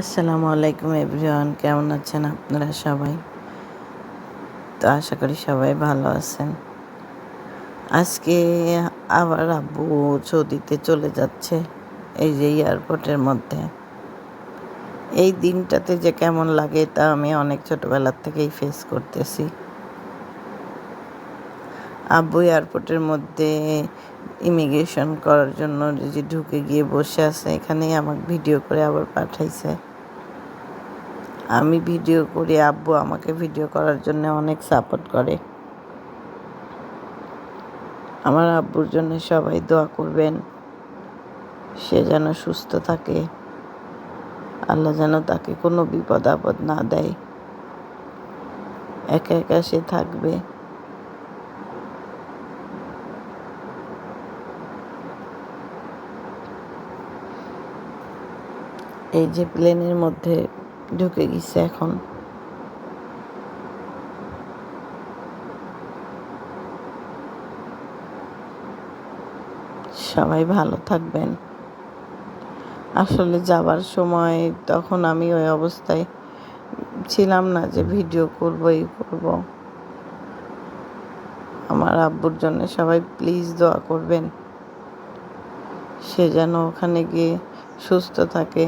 আসসালামু আলাইকুম এভরিওয়ান, কেমন আছেন আপনারা সবাই? তো আশা করি সবাই ভালো আছেন। আজকে আবার আব্বু সৌদিতে চলে যাচ্ছে, এই যে এয়ারপোর্টের মধ্যে। এই দিনটাতে যে কেমন লাগে তা আমি অনেক ছোটবেলার থেকেই ফেস করতেছি। আব্বু এয়ারপোর্টের মধ্যে ইমিগ্রেশন করার জন্য যে ঢুকে গিয়ে বসে আছে, এখানেই আমাকে ভিডিও করে আবার পাঠাইছে। আমি ভিডিও করি, আব্বু আমাকে ভিডিও করার জন্য অনেক সাপোর্ট করে। আমার আব্বুর জন্য সবাই দোয়া করবেন, সে যেন সুস্থ থাকে, আল্লাহ যেন তাকে কোনো বিপদ আপদ না দেয়। একা একা সে থাকবে। এই যে প্লেনের মধ্যে ঢুকে গেছে এখন। সবাই ভালো থাকবেন। আসলে যাবার সময় তখন আমি ওই অবস্থায় ছিলাম না যে ভিডিও করবো, এই করবো। আমার আব্বুর জন্য সবাই প্লিজ দোয়া করবেন, সে যেন ওখানে গিয়ে সুস্থ থাকে,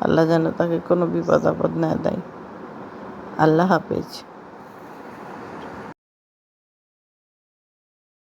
আল্লাহ যেন তাকে কোনো বিপদ আপদ না দেয়। আল্লাহ হাফেজ।